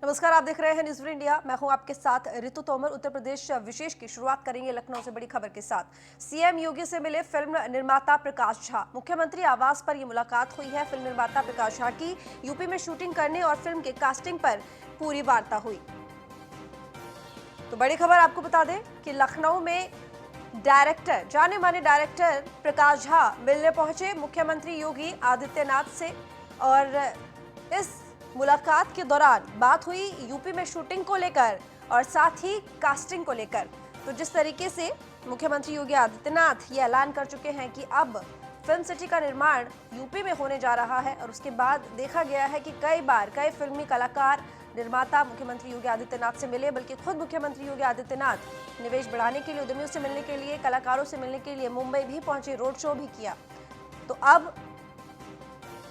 नमस्कार, आप देख रहे हैं न्यूज़ इंडिया। मैं हूं आपके साथ ऋतु तोमर। उत्तर प्रदेश विशेष की शुरुआत करेंगे लखनऊ से बड़ी खबर के साथ। सीएम योगी से मिले फिल्म निर्माता प्रकाश झा। मुख्यमंत्री आवास पर यह मुलाकात हुई है। फिल्म निर्माता प्रकाश झा की यूपी में शूटिंग करने और फिल्म के कास्टिंग पर पूरी वार्ता हुई। तो बड़ी खबर आपको बता दें कि लखनऊ में डायरेक्टर, जाने माने डायरेक्टर प्रकाश झा मिलने पहुंचे मुख्यमंत्री योगी आदित्यनाथ से। और इस मुलाकात के दौरान बात हुई यूपी में शूटिंग को लेकर और साथ ही कास्टिंग को लेकर। तो जिस तरीके से मुख्यमंत्री योगी आदित्यनाथ ये ऐलान कर चुके हैं कि अब फिल्म सिटी का निर्माण यूपी में होने जा रहा है, और उसके बाद देखा गया है कि कई फिल्मी कलाकार, निर्माता मुख्यमंत्री योगी आदित्यनाथ से मिले, बल्कि खुद मुख्यमंत्री योगी आदित्यनाथ निवेश बढ़ाने के लिए, उद्यमियों से मिलने के लिए, कलाकारों से मिलने के लिए मुंबई भी पहुंचे, रोड शो भी किया। तो अब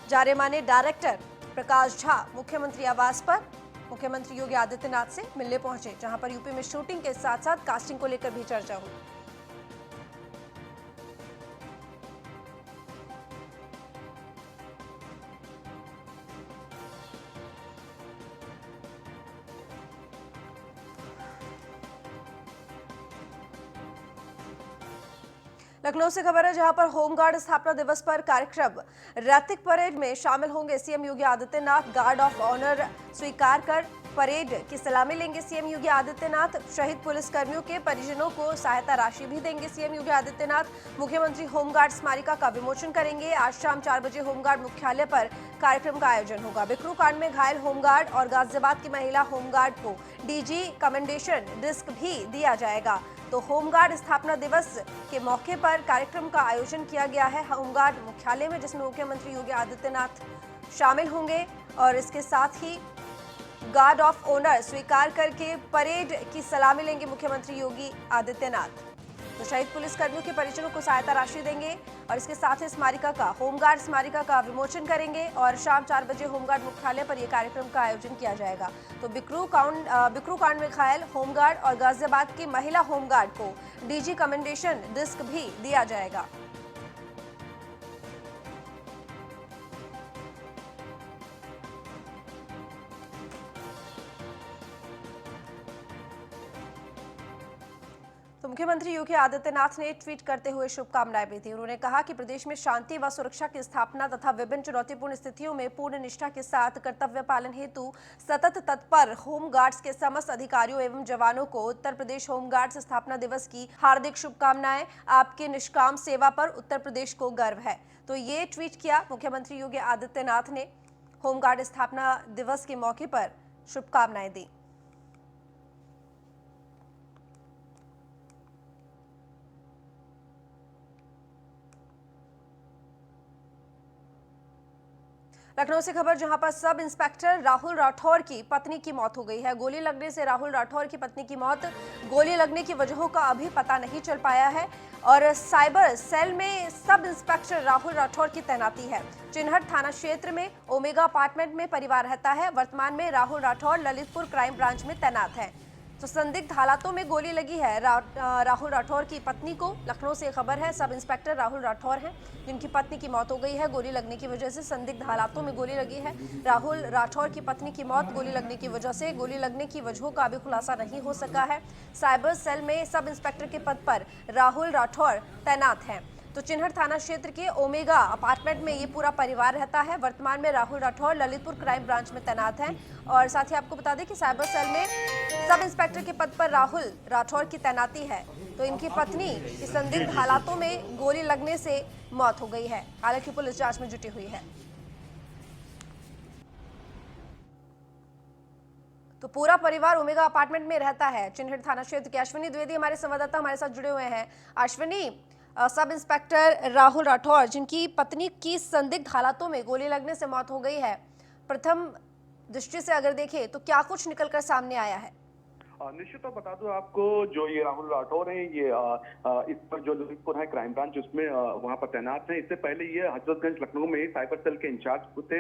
जाने माने डायरेक्टर प्रकाश झा मुख्यमंत्री आवास पर मुख्यमंत्री योगी आदित्यनाथ से मिलने पहुंचे, जहां पर यूपी में शूटिंग के साथ साथ कास्टिंग को लेकर भी चर्चा हुई। लखनऊ से खबर है, जहां पर होमगार्ड स्थापना दिवस पर कार्यक्रम। रैतिक परेड में शामिल होंगे CM Yogi Adityanath. Guard of honour स्वीकार कर परेड की सलामी लेंगे सीएम योगी आदित्यनाथ। शहीद पुलिसकर्मियों के परिजनों को सहायता राशि भी देंगे सीएम योगी आदित्यनाथ। मुख्यमंत्री होमगार्ड स्मारिका का विमोचन करेंगे। आज शाम 4 बजे होमगार्ड मुख्यालय पर कार्यक्रम का आयोजन होगा। बिकरू कांड में घायल होमगार्ड और गाजियाबाद की महिला होमगार्ड को डीजी कमेंडेशन डिस्क भी दिया जाएगा। तो होमगार्ड स्थापना दिवस के मौके पर कार्यक्रम का आयोजन किया गया है होमगार्ड मुख्यालय में, जिसमें मुख्यमंत्री योगी आदित्यनाथ शामिल होंगे। और इसके साथ ही गार्ड ऑफ ऑनर स्वीकार करके परेड की सलामी लेंगे मुख्यमंत्री योगी आदित्यनाथ। तो शहीद पुलिसकर्मियों के परिजनों को सहायता राशि देंगे और इसके साथ ही स्मारिका का, होमगार्ड स्मारिका का विमोचन करेंगे। और शाम 4 बजे होमगार्ड मुख्यालय पर यह कार्यक्रम का आयोजन किया जाएगा। तो बिकरू कांड में घायल होमगार्ड और गाजियाबाद की महिला होमगार्ड को डीजी कमेंडेशन डिस्क भी दिया जाएगा। तो मुख्यमंत्री योगी आदित्यनाथ ने ट्वीट करते हुए शुभकामनाएं भी दी। उन्होंने कहा कि प्रदेश में शांति व सुरक्षा की स्थापना तथा विभिन्न चुनौतीपूर्ण स्थितियों में पूर्ण निष्ठा के साथ कर्तव्य पालन हेतु सतत तत्पर होमगार्ड्स के समस्त अधिकारियों एवं जवानों को उत्तर प्रदेश होमगार्ड्स स्थापना दिवस की हार्दिक शुभकामनाएं। आपकी निष्काम सेवा पर उत्तर प्रदेश को गर्व है। तो ये ट्वीट किया मुख्यमंत्री योगी आदित्यनाथ ने। होमगार्ड स्थापना दिवस के मौके पर शुभकामनाएं दी। लखनऊ से खबर, जहां पर सब इंस्पेक्टर राहुल राठौर की पत्नी की मौत हो गई है। गोली लगने से राहुल राठौर की पत्नी की मौत। गोली लगने की वजहों का अभी पता नहीं चल पाया है। और साइबर सेल में सब इंस्पेक्टर राहुल राठौर की तैनाती है। चिन्हट थाना क्षेत्र में ओमेगा अपार्टमेंट में परिवार रहता है। वर्तमान में राहुल राठौर ललितपुर क्राइम ब्रांच में तैनात है। तो संदिग्ध हालातों में गोली लगी है राहुल राठौर की पत्नी को। लखनऊ से खबर है, सब इंस्पेक्टर राहुल राठौर हैं जिनकी पत्नी की मौत हो गई है गोली लगने की वजह से। संदिग्ध हालातों में गोली लगी है। राहुल राठौर की पत्नी की मौत गोली लगने की वजह से। गोली लगने की वजहों का अभी खुलासा नहीं हो सका है। साइबर सेल में सब इंस्पेक्टर के पद पर राहुल राठौर तैनात हैं। तो चिन्हट थाना क्षेत्र के ओमेगा अपार्टमेंट में ये पूरा परिवार रहता है। वर्तमान में राहुल राठौर ललितपुर क्राइम ब्रांच में तैनात हैं। और साथ ही आपको बता दें कि साइबर सेल में सब इंस्पेक्टर के पद पर राहुल राठौर की तैनाती है। तो इनकी पत्नी की संदिग्ध हालातों में गोली लगने से मौत हो गई है। हालांकि पुलिस जांच में जुटी हुई है। तो पूरा परिवार ओमेगा अपार्टमेंट में रहता है चिन्हट थाना क्षेत्र के। अश्विनी द्विवेदी हमारे संवाददाता हमारे साथ जुड़े हुए हैं। अश्विनी, सब इंस्पेक्टर राहुल राठौर जिनकी पत्नी की संदिग्ध हालातों में गोली लगने से मौत हो गई है, प्रथम दृष्टि से अगर देखें तो क्या कुछ निकलकर सामने आया है? निश्चित तौर बता दूं आपको, जो ये राहुल राठौर हैं, ये इस पर जो ललितपुर है क्राइम ब्रांच उसमें वहां पर तैनात हैं। इससे पहले ये हजरतगंज लखनऊ में साइबर सेल के इंचार्ज थे।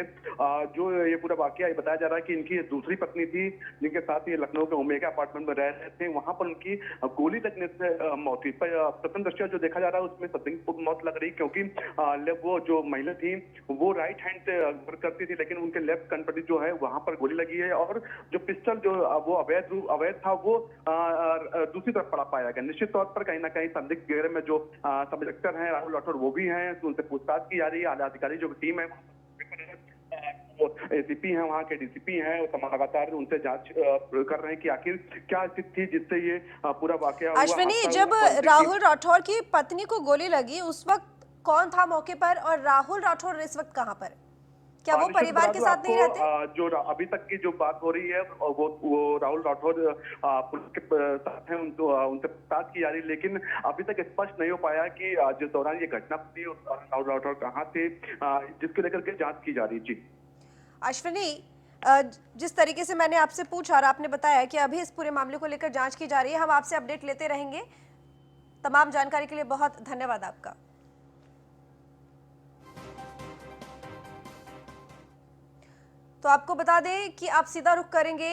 जो ये पूरा वाकया बताया जा रहा है कि इनकी दूसरी पत्नी थी, जिनके साथ ये लखनऊ के ओमेगा अपार्टमेंट में रह रहे थे। वहां पर उनकी गोली लगने से मौत हुई। प्रथम दृष्टया जो देखा जा रहा है उसमें संदिग्ध मौत लग रही, क्योंकि वो जो महिला थी वो राइट हैंड से वर्क करती थी, लेकिन उनके लेफ्ट कन पर जो है वहां पर गोली लगी है, और जो पिस्टल जो वो अवैध था वो दूसरी तरफ पड़ा पाया गया। निश्चित तौर पर कहीं ना कहीं संदिग्ध घेरे में जो सब इंस्पेक्टर हैं राहुल राठौर वो भी हैं, तो उनसे पूछताछ की जा रही है। आला अधिकारी जो टीम है एसीपी हैं, वहाँ के डीसीपी हैं, वो लगातार उनसे जांच कर रहे हैं कि आखिर क्या स्थिति थी जिससे ये पूरा वाकया हुआ। अश्विनी, जब राहुल राठौर की पत्नी को गोली लगी उस वक्त कौन था मौके पर और राहुल राठौर इस वक्त कहाँ पर? क्या वो परिवार के साथ नहीं रहते? जो अभी तक की जो बात हो रही है वो राहुल राठौर पुलिस के साथ हैं, उनसे पूछताछ की जा रही है, लेकिन अभी तक स्पष्ट नहीं हो पाया कि जिस दौरान ये घटना हुई राहुल राठौर कहाँ थे, जिसको लेकर के जांच की जा रही है। जी अश्विनी, जिस तरीके से मैंने आपसे पूछा और आपने बताया कि अभी इस पूरे मामले को लेकर जांच की जा रही है, हम आपसे अपडेट लेते रहेंगे। तमाम जानकारी के लिए बहुत धन्यवाद आपका। तो आपको बता दें कि आप सीधा रुख करेंगे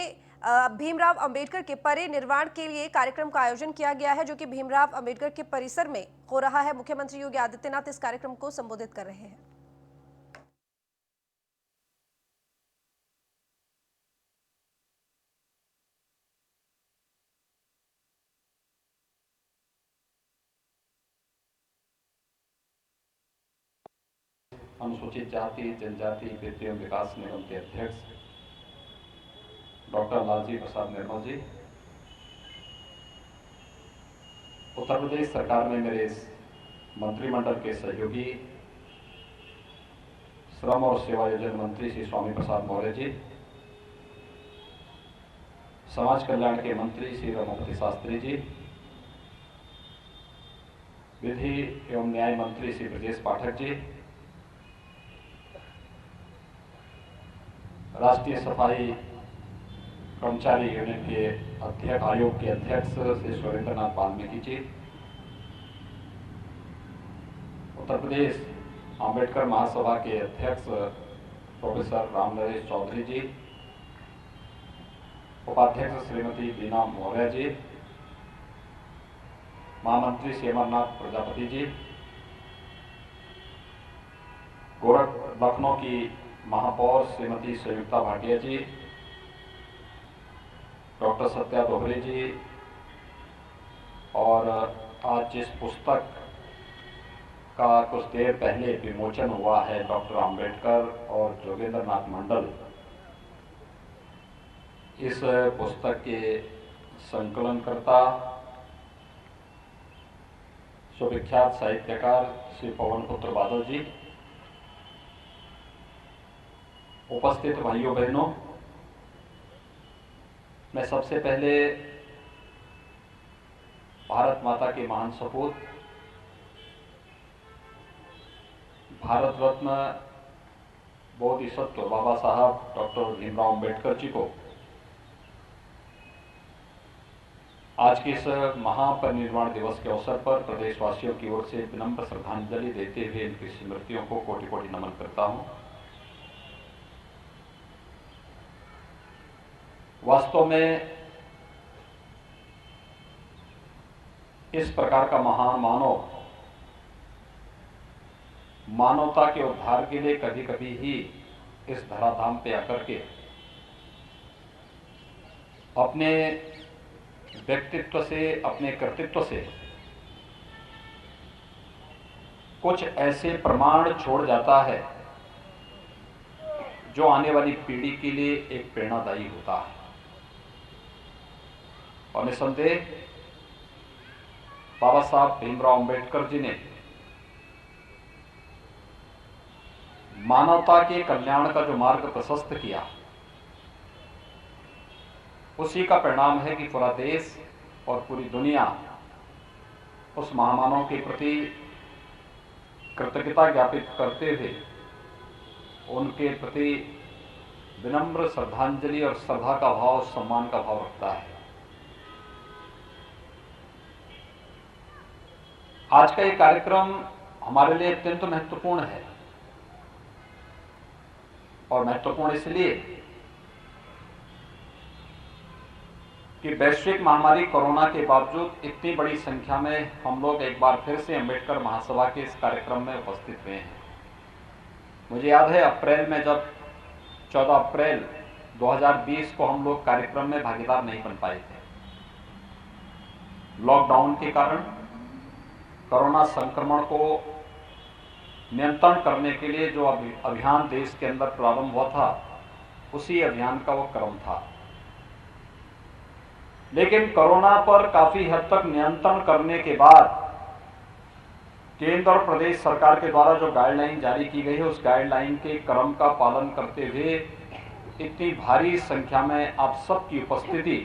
भीमराव अंबेडकर के परिनिर्वाण के लिए कार्यक्रम का आयोजन किया गया है, जो कि भीमराव अंबेडकर के परिसर में हो रहा है। मुख्यमंत्री योगी आदित्यनाथ इस कार्यक्रम को संबोधित कर रहे हैं। अनुसूचित जाति जनजाति वित्त एवं विकास निगम के अध्यक्ष डॉक्टर लालजी प्रसाद निर्मल जी, उत्तर प्रदेश सरकार में मेरे इस मंत्रिमंडल के सहयोगी श्रम और सेवायोजन मंत्री श्री स्वामी प्रसाद मौर्य जी, समाज कल्याण के मंत्री श्री रघुपति शास्त्री जी, विधि एवं न्याय मंत्री श्री ब्रजेश पाठक जी, राष्ट्रीय सफाई कर्मचारी यूनियन के अध्यक्ष आयोग के अध्यक्ष श्री सुरेंद्रनाथ वाल्मीकि जी, उत्तर प्रदेश अंबेडकर महासभा के अध्यक्ष प्रोफेसर रामनरेश चौधरी जी, उपाध्यक्ष श्रीमती बीना मौर्य जी, महामंत्री श्री अमरनाथ प्रजापति जी, लखनऊ की महापौर श्रीमती संयुक्ता भाटिया जी, डॉक्टर सत्या दोहरे जी, और आज जिस पुस्तक का कुछ देर पहले विमोचन हुआ है, डॉक्टर अंबेडकर और जोगेंद्रनाथ मंडल, इस पुस्तक के संकलनकर्ता सुविख्यात साहित्यकार श्री पवन पुत्र बादल जी, उपस्थित भाइयों बहनों, मैं सबसे पहले भारत माता के महान सपूत भारत रत्न बोधिसत्व बाबा साहब डॉक्टर भीमराव अंबेडकर जी को आज के इस महापरिनिर्वाण दिवस के अवसर पर प्रदेशवासियों की ओर से विनम्र श्रद्धांजलि देते हुए इनकी स्मृतियों को कोटि कोटि नमन करता हूं। वास्तव में इस प्रकार का महान मानवता के उद्धार के लिए कभी कभी ही इस धराधाम पे आकर के अपने व्यक्तित्व से, अपने कर्तृत्व से कुछ ऐसे प्रमाण छोड़ जाता है जो आने वाली पीढ़ी के लिए एक प्रेरणादायी होता है। और निसंदेह बाबा साहब भीमराव अंबेडकर जी ने मानवता के कल्याण का जो मार्ग प्रशस्त किया, उसी का परिणाम है कि पूरा देश और पूरी दुनिया उस महामानव के प्रति कृतज्ञता ज्ञापित करते हुए उनके प्रति विनम्र श्रद्धांजलि और श्रद्धा का भाव, सम्मान का भाव रखता है। आज का ये कार्यक्रम हमारे लिए अत्यंत महत्वपूर्ण है और महत्वपूर्ण इसलिए कि वैश्विक महामारी कोरोना के बावजूद इतनी बड़ी संख्या में हम लोग एक बार फिर से अंबेडकर महासभा के इस कार्यक्रम में उपस्थित हुए हैं। मुझे याद है अप्रैल में जब 14 अप्रैल 2020 को हम लोग कार्यक्रम में भागीदार नहीं बन पाए थे। लॉकडाउन के कारण कोरोना संक्रमण को नियंत्रण करने के लिए जो अभियान देश के अंदर प्रारंभ हुआ था, उसी अभियान का वो क्रम था। लेकिन कोरोना पर काफी हद तक नियंत्रण करने के बाद केंद्र और प्रदेश सरकार के द्वारा जो गाइडलाइन जारी की गई है, उस गाइडलाइन के क्रम का पालन करते हुए इतनी भारी संख्या में आप सबकी उपस्थिति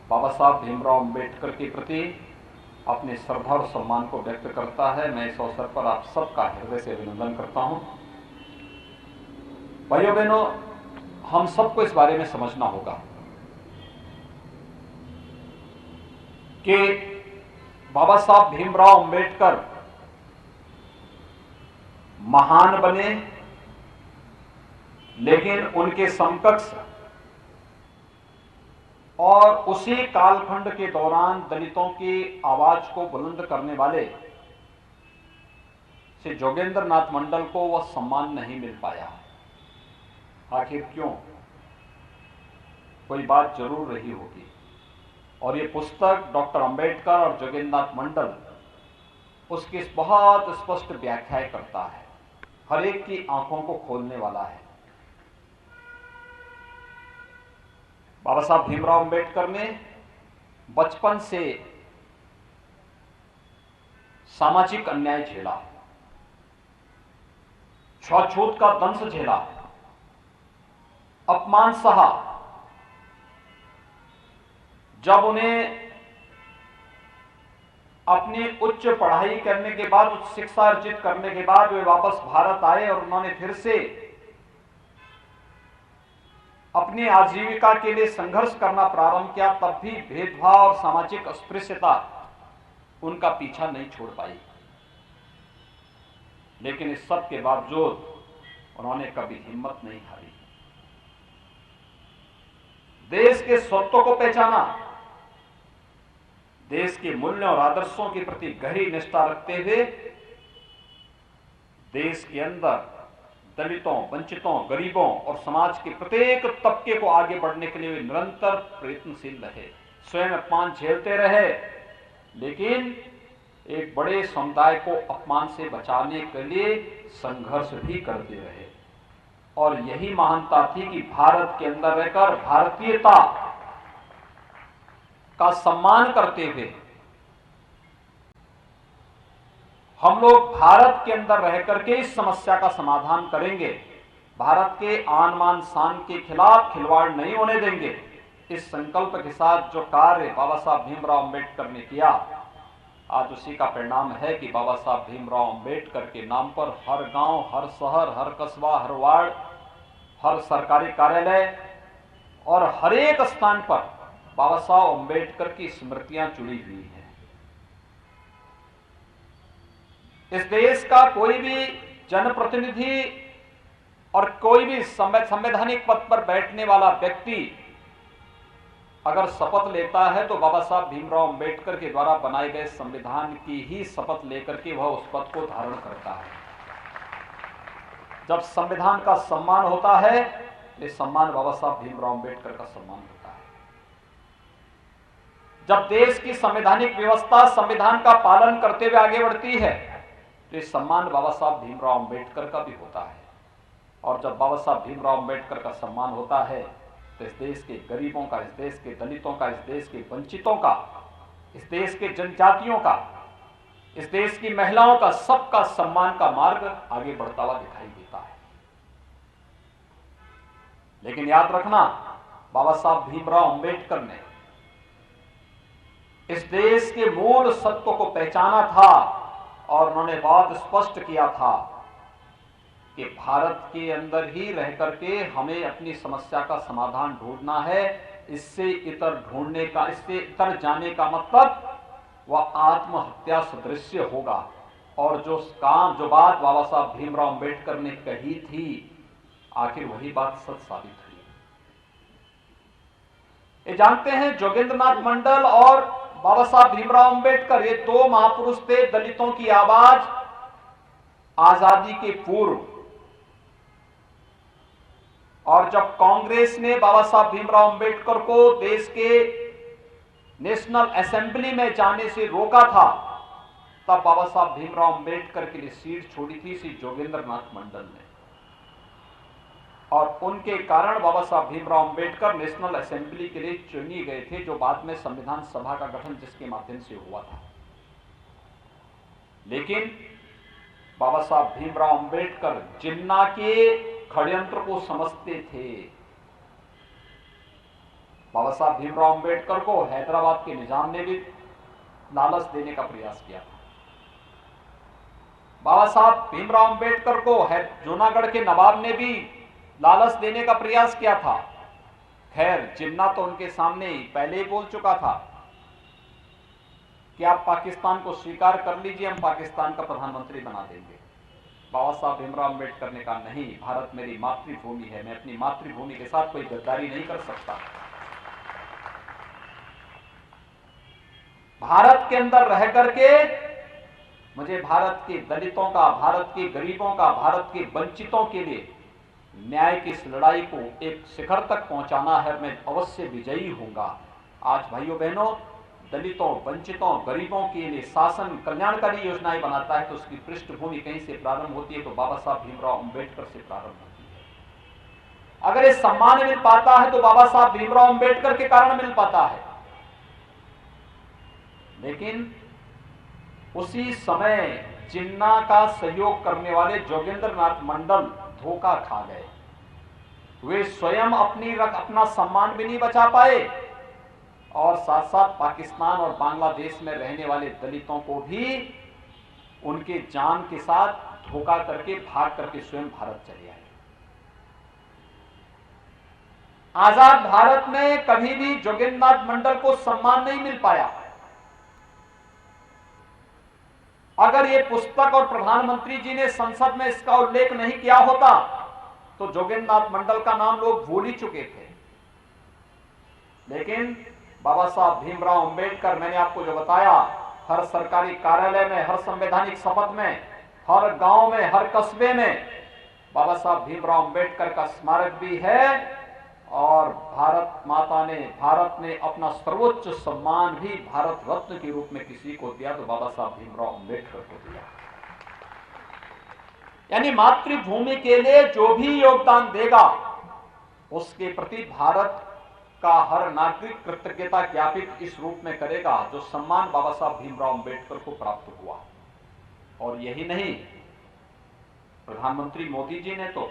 बाबा साहब भीमराव अंबेडकर के प्रति अपने श्रद्धा और सम्मान को व्यक्त करता है। मैं इस अवसर पर आप सबका हृदय से अभिनंदन करता हूं। भाइयों बहनों, हम सबको इस बारे में समझना होगा कि बाबा साहब भीमराव अंबेडकर महान बने, लेकिन उनके समकक्ष और उसी कालखंड के दौरान दलितों की आवाज को बुलंद करने वाले श्री जोगेंद्र नाथ मंडल को वह सम्मान नहीं मिल पाया। आखिर क्यों? कोई बात जरूर रही होगी और ये पुस्तक डॉक्टर अंबेडकर और जोगेंद्र नाथ मंडल उसकी बहुत स्पष्ट व्याख्याएं करता है, हर एक की आंखों को खोलने वाला है। बाबा साहब भीमराव अंबेडकर ने बचपन से सामाजिक अन्याय झेला, छूत का दंश झेला, अपमान सहा। जब उन्हें अपनी उच्च पढ़ाई करने के बाद, उच्च शिक्षा अर्जित करने के बाद वे वापस भारत आए और उन्होंने फिर से अपनी आजीविका के लिए संघर्ष करना प्रारंभ किया, तब भी भेदभाव और सामाजिक अस्पृश्यता उनका पीछा नहीं छोड़ पाई। लेकिन इस सब के बावजूद उन्होंने कभी हिम्मत नहीं हारी। देश के स्वत्व को पहचाना, देश के मूल्यों और आदर्शों के प्रति गहरी निष्ठा रखते हुए देश के अंदर दलितों, वंचितों, गरीबों और समाज के प्रत्येक तबके को आगे बढ़ने के लिए वे निरंतर प्रयत्नशील रहे, स्वयं अपमान झेलते रहे, लेकिन एक बड़े समुदाय को अपमान से बचाने के लिए संघर्ष भी करते रहे। और यही महानता थी कि भारत के अंदर रहकर भारतीयता का सम्मान करते हुए हम लोग भारत के अंदर रह करके इस समस्या का समाधान करेंगे, भारत के आन मान शान के खिलाफ खिलवाड़ नहीं होने देंगे। इस संकल्प के साथ जो कार्य बाबा साहब भीमराव अंबेडकर ने किया, आज उसी का परिणाम है कि बाबा साहब भीमराव अंबेडकर के नाम पर हर गांव, हर शहर, हर कस्बा, हर वार्ड, हर सरकारी कार्यालय और हर एक स्थान पर बाबा साहब अंबेडकर की स्मृतियां जुड़ी हुई हैं। इस देश का कोई भी जनप्रतिनिधि और कोई भी संवैधानिक पद पर बैठने वाला व्यक्ति अगर शपथ लेता है तो बाबा साहब भीमराव अंबेडकर के द्वारा बनाए गए संविधान की ही शपथ लेकर के वह उस पद को धारण करता है। जब संविधान का सम्मान होता है, ये सम्मान बाबा साहब भीमराव अंबेडकर का सम्मान होता है। जब देश की संवैधानिक व्यवस्था संविधान का पालन करते हुए आगे बढ़ती है, तो ये सम्मान बाबा साहब भीमराव अंबेडकर का भी होता है। और जब बाबा साहब भीमराव अंबेडकर का सम्मान होता है, तो इस देश के गरीबों का, इस देश के दलितों का, इस देश के वंचितों का, इस देश के जनजातियों का, इस देश की महिलाओं का, सबका सम्मान का मार्ग आगे बढ़ता हुआ दिखाई देता है। लेकिन याद रखना, बाबा साहब भीमराव अंबेडकर ने इस देश के मूल सत्व को पहचाना था और उन्होंने बहुत स्पष्ट किया था कि भारत के अंदर ही रह करके हमें अपनी समस्या का समाधान ढूंढना है। इससे इतर ढूंढने का, इससे इतर जाने का मतलब वह आत्महत्या सदृश्य होगा। और जो बात बाबा साहब भीमराव अंबेडकर ने कही थी, आखिर वही बात सच साबित हुई। ये जानते हैं, जोगेंद्रनाथ मंडल और बाबा साहब भीमराव अंबेडकर ये दो महापुरुष थे, दलितों की आवाज आजादी के पूर्व। और जब कांग्रेस ने बाबा साहब भीमराव अंबेडकर को देश के नेशनल असेंबली में जाने से रोका था, तब बाबा साहब भीमराव अंबेडकर के लिए सीट छोड़ी थी श्री जोगेंद्रनाथ मंडल ने। और उनके कारण बाबा साहब भीमराव अंबेडकर नेशनल असेंबली के लिए चुने गए थे, जो बाद में संविधान सभा का गठन जिसके माध्यम से हुआ था। लेकिन बाबा साहब भीमराव अंबेडकर जिन्ना के षड्यंत्र को समझते थे। बाबा साहब भीमराव अंबेडकर को हैदराबाद के निजाम ने भी लालच देने का प्रयास किया था। बाबा साहब भीमराव अंबेडकर को जूनागढ़ के नवाब ने भी लालच देने का प्रयास किया था। खैर, जिन्ना तो उनके सामने पहले ही बोल चुका था कि आप पाकिस्तान को स्वीकार कर लीजिए, हम पाकिस्तान का प्रधानमंत्री बना देंगे। बाबा साहब भीमराव अंबेडकर ने कहा, नहीं, भारत मेरी मातृभूमि है, मैं अपनी मातृभूमि के साथ कोई गद्दारी नहीं कर सकता। भारत के अंदर रह करके मुझे भारत के दलितों का, भारत के गरीबों का, भारत के वंचितों के लिए न्याय की इस लड़ाई को एक शिखर तक पहुंचाना है। मैं अवश्य विजयी होऊंगा। आज भाइयों बहनों, दलितों, वंचितों, गरीबों के लिए शासन कल्याणकारी योजनाएं बनाता है तो उसकी पृष्ठभूमि कहीं से प्रारंभ होती है, तो बाबा साहब भीमराव अंबेडकर से प्रारंभ होती है। अगर ये सम्मान मिल पाता है तो बाबा साहब भीमराव अंबेडकर के कारण मिल पाता है। लेकिन उसी समय जिन्ना का सहयोग करने वाले जोगेंद्रनाथ मंडल धोखा खा गए। वे स्वयं अपना सम्मान भी नहीं बचा पाए और साथ साथ पाकिस्तान और बांग्लादेश में रहने वाले दलितों को भी उनके जान के साथ धोखा करके भाग करके स्वयं भारत चले आए। आजाद भारत में कभी भी जोगेंद्रनाथ मंडल को सम्मान नहीं मिल पाया। अगर ये पुस्तक और प्रधानमंत्री जी ने संसद में इसका उल्लेख नहीं किया होता तो जोगेंद्रनाथ मंडल का नाम लोग भूल ही चुके थे। लेकिन बाबा साहब भीमराव अंबेडकर, मैंने आपको जो बताया, हर सरकारी कार्यालय में, हर संवैधानिक शपथ में, हर गांव में, हर कस्बे में बाबा साहब भीमराव अंबेडकर का स्मारक भी है। और भारत ने अपना सर्वोच्च सम्मान भी भारत रत्न के रूप में किसी को दिया तो बाबा साहब भीमराव अंबेडकर को दिया। यानी मातृभूमि के लिए जो भी योगदान देगा उसके प्रति भारत का हर नागरिक कृतज्ञता ज्ञापित इस रूप में करेगा जो सम्मान बाबा साहब भीमराव अंबेडकर को प्राप्त हुआ। और यही नहीं, प्रधानमंत्री मोदी जी ने तो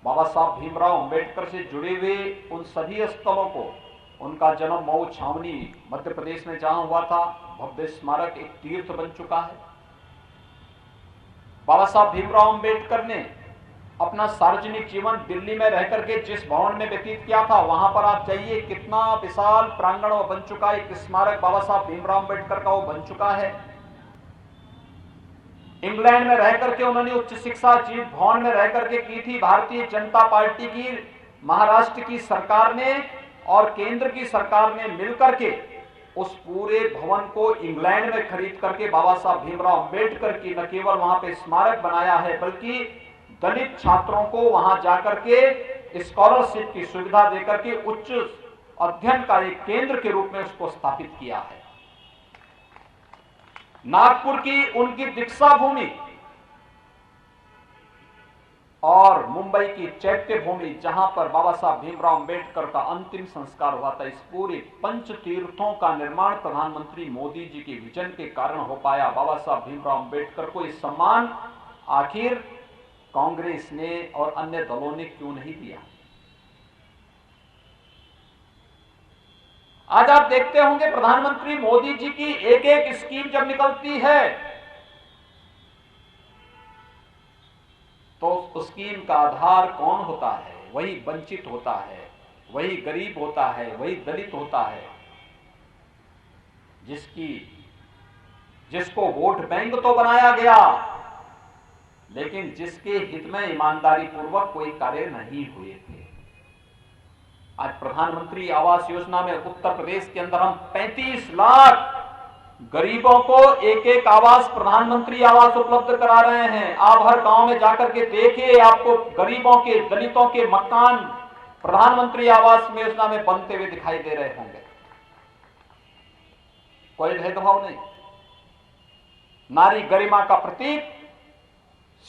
बाबा साहब भीमराव अंबेडकर से जुड़े हुए उन सभी स्थलों को, उनका जन्म मऊ छावनी मध्य प्रदेश में जहां हुआ था, भव्य स्मारक एक तीर्थ बन चुका है। बाबा साहब भीमराव अंबेडकर ने अपना सार्वजनिक जीवन दिल्ली में रहकर के जिस भवन में व्यतीत किया था, वहां पर आप जाइए, कितना विशाल प्रांगण वो बन चुका है। एक स्मारक बाबा साहब भीमराव अंबेडकर का वो बन चुका है। इंग्लैंड में रह करके उन्होंने उच्च शिक्षा जीत भवन में रह करके की थी। भारतीय जनता पार्टी की महाराष्ट्र की सरकार ने और केंद्र की सरकार ने मिलकर के उस पूरे भवन को इंग्लैंड में खरीद करके बाबा साहब भीमराव अंबेडकर की न केवल वहां पे स्मारक बनाया है, बल्कि दलित छात्रों को वहां जाकर के स्कॉलरशिप की सुविधा देकर के उच्च अध्ययन का एक केंद्र के रूप में उसको स्थापित किया है। नागपुर की उनकी दीक्षा भूमि और मुंबई की चैत्य भूमि, जहां पर बाबा साहब भीमराव अंबेडकर का अंतिम संस्कार हुआ था, इस पूरे पंच तीर्थों का निर्माण प्रधानमंत्री मोदी जी के विजन के कारण हो पाया। बाबा साहब भीमराव अंबेडकर को इस सम्मान आखिर कांग्रेस ने और अन्य दलों ने क्यों नहीं दिया? आज आप देखते होंगे प्रधानमंत्री मोदी जी की एक एक स्कीम जब निकलती है तो उस स्कीम का आधार कौन होता है? वही वंचित होता है, वही गरीब होता है, वही दलित होता है। जिसको वोट बैंक तो बनाया गया, लेकिन जिसके हित में ईमानदारी पूर्वक कोई कार्य नहीं हुए थे। आज प्रधानमंत्री आवास योजना में उत्तर प्रदेश के अंदर हम 35 लाख गरीबों को एक एक आवास, प्रधानमंत्री आवास उपलब्ध करा रहे हैं। आप हर गांव में जाकर के देखिए, आपको गरीबों के, दलितों के मकान प्रधानमंत्री आवास योजना में बनते हुए दिखाई दे रहे होंगे। कोई भेदभाव नहीं। नारी गरिमा का प्रतीक,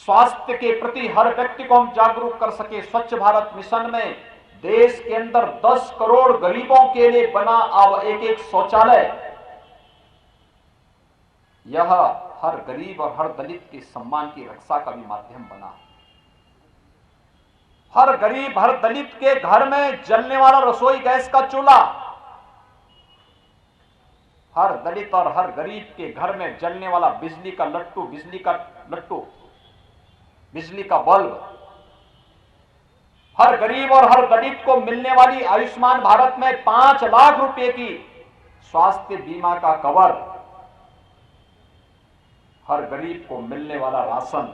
स्वास्थ्य के प्रति हर व्यक्ति को हम जागरूक कर सके। स्वच्छ भारत मिशन में देश के अंदर 10 करोड़ गरीबों के लिए बना एक एक शौचालय, यह हर गरीब और हर दलित के सम्मान की रक्षा का भी माध्यम बना। हर गरीब, हर दलित के घर में जलने वाला रसोई गैस का चूल्हा, हर दलित और हर गरीब के घर में जलने वाला बिजली का लट्टू, बिजली का बल्ब, हर गरीब और हर दलित को मिलने वाली आयुष्मान भारत में 5 लाख रुपए की स्वास्थ्य बीमा का कवर, हर गरीब को मिलने वाला राशन,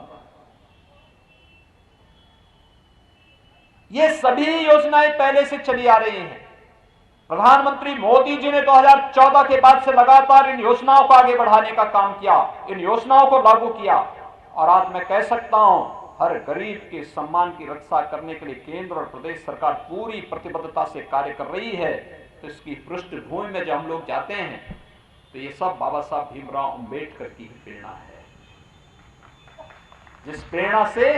ये सभी योजनाएं पहले से चली आ रही हैं। प्रधानमंत्री मोदी जी ने 2014 के बाद से लगातार इन योजनाओं को आगे बढ़ाने का काम किया, इन योजनाओं को लागू किया, और आज मैं कह सकता हूं हर गरीब के सम्मान की रक्षा करने के लिए केंद्र और प्रदेश सरकार पूरी प्रतिबद्धता से कार्य कर रही है। तो इसकी पृष्ठभूमि में जब हम लोग जाते हैं तो ये सब बाबा साहब भीमराव अंबेडकर की ही प्रेरणा है, जिस प्रेरणा से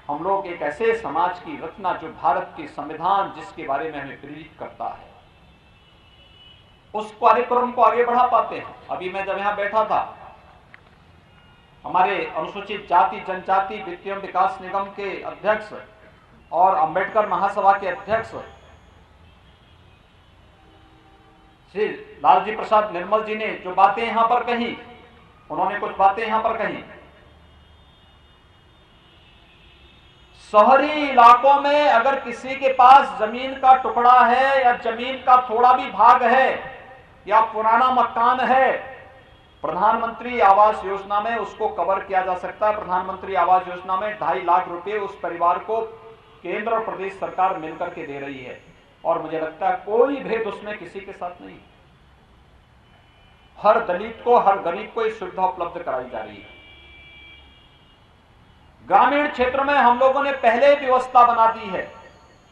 हम लोग एक ऐसे समाज की रचना, जो भारत के संविधान जिसके बारे में हमें प्रेरित करता है, उस कार्यक्रम को आगे बढ़ा पाते हैं। अभी मैं जब यहां बैठा था, हमारे अनुसूचित जाति जनजाति वित्तीय विकास निगम के अध्यक्ष और अंबेडकर महासभा के अध्यक्ष श्री लालजी प्रसाद निर्मल जी ने जो बातें यहां पर कही, उन्होंने कुछ बातें यहां पर कही। शहरी इलाकों में अगर किसी के पास जमीन का टुकड़ा है या जमीन का थोड़ा भी भाग है या पुराना मकान है, प्रधानमंत्री आवास योजना में उसको कवर किया जा सकता है। प्रधानमंत्री आवास योजना में 2.5 लाख रुपए उस परिवार को केंद्र और प्रदेश सरकार मिलकर के दे रही है, और मुझे लगता है कोई भेद उसमें किसी के साथ नहीं। हर दलित को, हर गरीब को यह सुविधा उपलब्ध कराई जा रही है। ग्रामीण क्षेत्र में हम लोगों ने पहले व्यवस्था बना दी है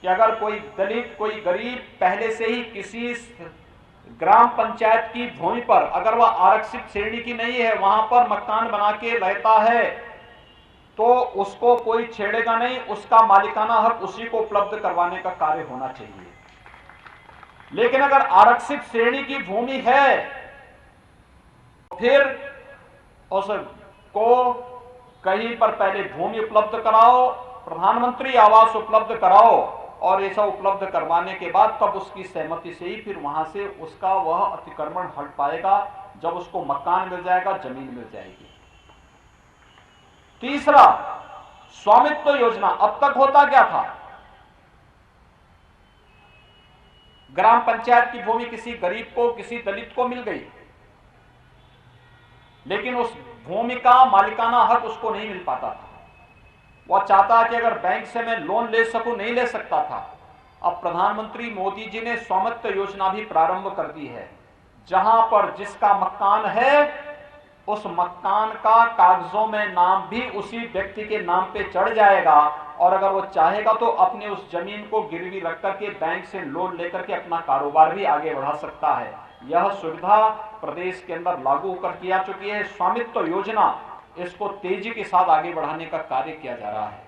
कि अगर कोई दलित, कोई गरीब पहले से ही किसी ग्राम पंचायत की भूमि पर, अगर वह आरक्षित श्रेणी की नहीं है, वहां पर मकान बना के रहता है, तो उसको कोई छेड़ेगा नहीं, उसका मालिकाना हक उसी को उपलब्ध करवाने का कार्य होना चाहिए। लेकिन अगर आरक्षित श्रेणी की भूमि है, फिर उसको कहीं पर पहले भूमि उपलब्ध कराओ, प्रधानमंत्री आवास उपलब्ध कराओ, और ऐसा उपलब्ध करवाने के बाद तब उसकी सहमति से ही फिर वहां से उसका वह अतिक्रमण हट पाएगा, जब उसको मकान मिल जाएगा, जमीन मिल जाएगी। तीसरा, स्वामित्व योजना। अब तक होता क्या था, ग्राम पंचायत की भूमि किसी गरीब को, किसी दलित को मिल गई, लेकिन उस भूमि का मालिकाना हक उसको नहीं मिल पाता था। वह चाहता कि अगर बैंक से मैं लोन ले सकूं, नहीं ले सकता था। अब प्रधानमंत्री मोदी जी ने स्वामित्व योजना भी प्रारंभ कर दी है, जहां पर जिसका मकान है उस मकान का कागजों में नाम भी उसी व्यक्ति के नाम पे चढ़ जाएगा, और अगर वो चाहेगा तो अपने उस जमीन को गिरवी रख करके बैंक से लोन लेकर के अपना कारोबार भी आगे बढ़ा सकता है। यह सुविधा प्रदेश के अंदर लागू होकर की जा चुकी है। स्वामित्व योजना, इसको तेजी के साथ आगे बढ़ाने का कार्य किया जा रहा है।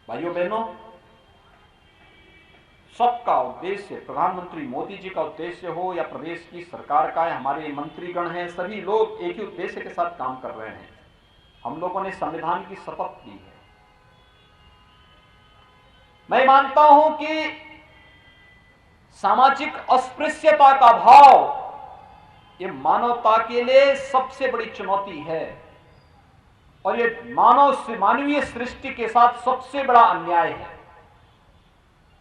भाइयों बहनों, सबका उद्देश्य, प्रधानमंत्री मोदी जी का उद्देश्य हो या प्रदेश की सरकार का है, हमारे मंत्रीगण हैं, सभी लोग एक ही उद्देश्य के साथ काम कर रहे हैं। हम लोगों ने संविधान की शपथ ली है। मैं मानता हूं कि सामाजिक अस्पृश्यता का भाव ये मानवता के लिए सबसे बड़ी चुनौती है, और ये मानवीय सृष्टि के साथ सबसे बड़ा अन्याय है।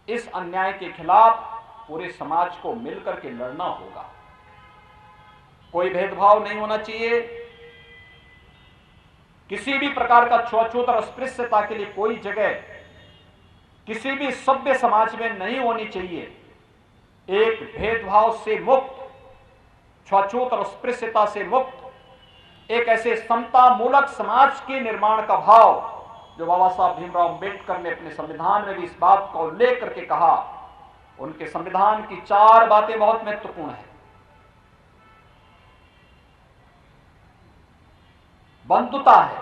इस अन्याय के खिलाफ पूरे समाज को मिलकर के लड़ना होगा। कोई भेदभाव नहीं होना चाहिए, किसी भी प्रकार का छुआछूत और अस्पृश्यता के लिए कोई जगह किसी भी सभ्य समाज में नहीं होनी चाहिए। एक भेदभाव से मुक्त, छुआछूत और अस्पृश्यता से मुक्त एक ऐसे समता मूलक समाज के निर्माण का भाव जो बाबा साहब भीमराव अंबेडकर ने अपने संविधान में भी इस बात को उल्लेख करके कहा। उनके संविधान की 4 बातें बहुत महत्वपूर्ण है। बंधुता है,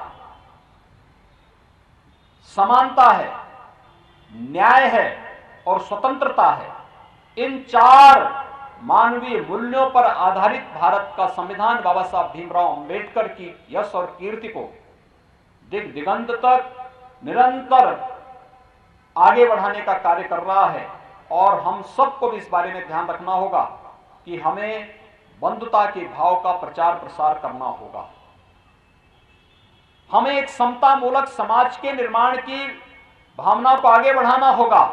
समानता है, न्याय है और स्वतंत्रता है। इन 4 मानवीय मूल्यों पर आधारित भारत का संविधान बाबा साहब भीमराव अंबेडकर की यश और कीर्ति को दिग दिगंत तक निरंतर आगे बढ़ाने का कार्य कर रहा है। और हम सबको भी इस बारे में ध्यान रखना होगा कि हमें बंधुता के भाव का प्रचार प्रसार करना होगा। हमें एक समता मूलक समाज के निर्माण की भावना को आगे बढ़ाना होगा।